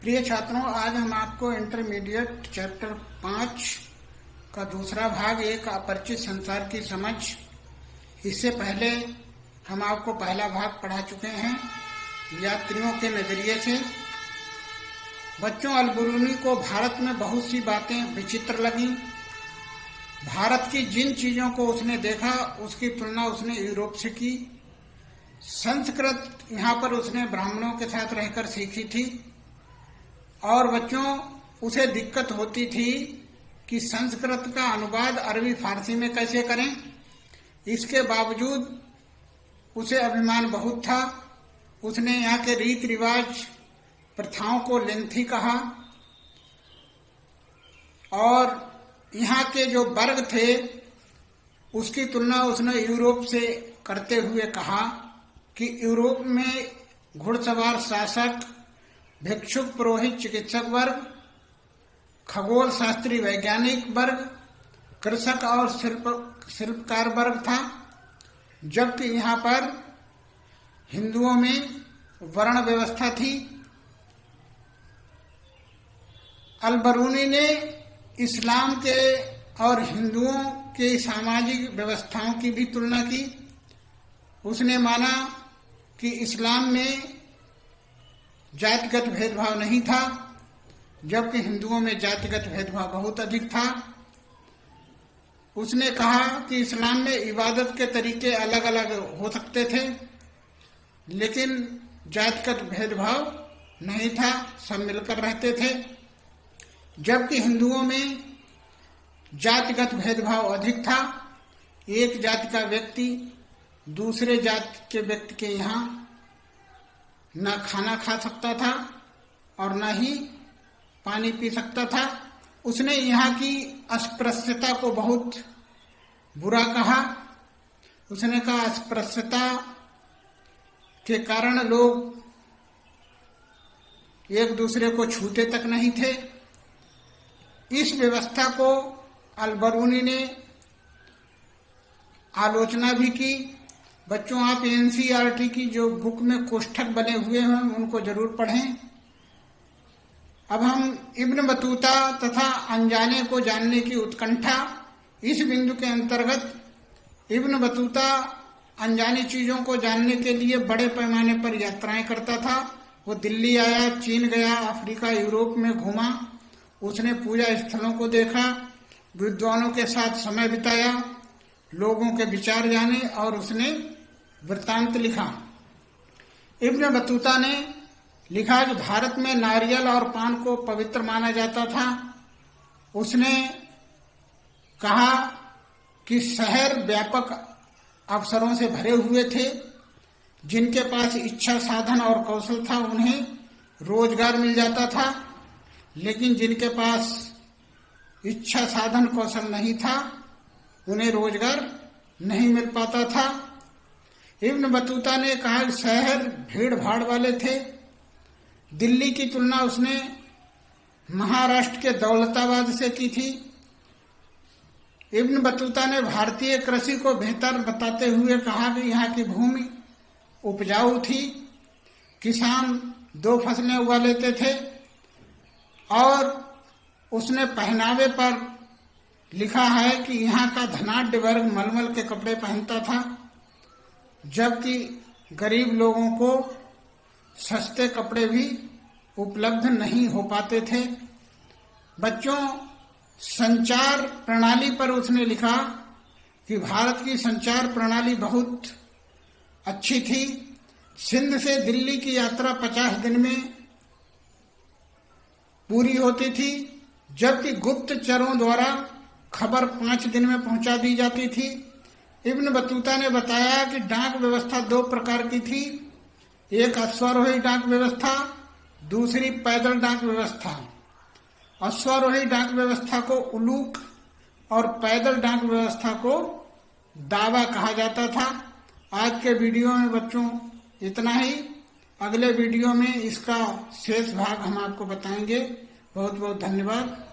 प्रिय छात्रों, आज हम आपको इंटरमीडिएट चैप्टर 5 का दूसरा भाग, एक अपरिचित संसार की समझ। इससे पहले हम आपको पहला भाग पढ़ा चुके हैं, यात्रियों के नजरिए से। बच्चों, अल-बिरूनी को भारत में बहुत सी बातें विचित्र लगीं। भारत की जिन चीजों को उसने देखा उसकी तुलना उसने यूरोप से की। संस्कृत यहाँ पर उसने ब्राह्मणों के साथ रहकर सीखी थी और बच्चों उसे दिक्कत होती थी कि संस्कृत का अनुवाद अरबी फारसी में कैसे करें। इसके बावजूद उसे अभिमान बहुत था। उसने यहाँ के रीति रिवाज प्रथाओं को लेंथी कहा और यहाँ के जो वर्ग थे उसकी तुलना उसने यूरोप से करते हुए कहा कि यूरोप में घुड़सवार शासक, भिक्षुक पुरोहित चिकित्सक वर्ग, खगोल शास्त्री वैज्ञानिक वर्ग, कृषक और शिल्पकार वर्ग था, जबकि यहाँ पर हिंदुओं में वर्ण व्यवस्था थी। अल-बिरूनी ने इस्लाम के और हिंदुओं के सामाजिक व्यवस्थाओं की भी तुलना की। उसने माना कि इस्लाम में जातिगत भेदभाव नहीं था, जबकि हिंदुओं में जातिगत भेदभाव बहुत अधिक था। उसने कहा कि इस्लाम में इबादत के तरीके अलग अलग हो सकते थे, लेकिन जातिगत भेदभाव नहीं था, सब मिलकर रहते थे। जबकि हिंदुओं में जातिगत भेदभाव अधिक था। एक जाति का व्यक्ति दूसरे जाति के व्यक्ति के यहाँ न खाना खा सकता था और न ही पानी पी सकता था। उसने यहाँ की अस्पृश्यता को बहुत बुरा कहा। उसने कहा अस्पृश्यता के कारण लोग एक दूसरे को छूते तक नहीं थे। इस व्यवस्था को अल-बिरूनी ने आलोचना भी की। बच्चों, आप एनसीईआरटी की जो बुक में कोष्ठक बने हुए हैं उनको जरूर पढ़ें। अब हम इब्न बतूता तथा अनजाने को जानने की उत्कंठा, इस बिंदु के अंतर्गत इब्न बतूता अनजानी चीजों को जानने के लिए बड़े पैमाने पर यात्राएं करता था। वो दिल्ली आया, चीन गया, अफ्रीका, यूरोप में घूमा। उसने पूजा स्थलों को देखा, विद्वानों के साथ समय बिताया, लोगों के विचार जाने और उसने वृत्तांत लिखा। इब्न बतूता ने लिखा कि भारत में नारियल और पान को पवित्र माना जाता था। उसने कहा कि शहर व्यापक अवसरों से भरे हुए थे। जिनके पास इच्छा, साधन और कौशल था उन्हें रोजगार मिल जाता था, लेकिन जिनके पास इच्छा, साधन, कौशल नहीं था उन्हें रोजगार नहीं मिल पाता था। इब्न बतूता ने कहा कि शहर भीड़ भाड़ वाले थे। दिल्ली की तुलना उसने महाराष्ट्र के दौलताबाद से की थी। इब्न बतूता ने भारतीय कृषि को बेहतर बताते हुए कहा कि यहाँ की भूमि उपजाऊ थी, किसान 2 फसलें उगा लेते थे। और उसने पहनावे पर लिखा है कि यहाँ का धनाढ्य वर्ग मलमल के कपड़े पहनता था, जबकि गरीब लोगों को सस्ते कपड़े भी उपलब्ध नहीं हो पाते थे। बच्चों, संचार प्रणाली पर उसने लिखा कि भारत की संचार प्रणाली बहुत अच्छी थी। सिंध से दिल्ली की यात्रा 50 दिन में पूरी होती थी, जबकि गुप्तचरों द्वारा खबर 5 दिन में पहुंचा दी जाती थी। इब्न बतूता ने बताया कि डाक व्यवस्था 2 प्रकार की थी, एक अश्वारोही डाक व्यवस्था, दूसरी पैदल डाक व्यवस्था। अश्वारोही डाक व्यवस्था को उलूक और पैदल डाक व्यवस्था को दावा कहा जाता था। आज के वीडियो में बच्चों इतना ही। अगले वीडियो में इसका शेष भाग हम आपको बताएंगे। बहुत बहुत धन्यवाद।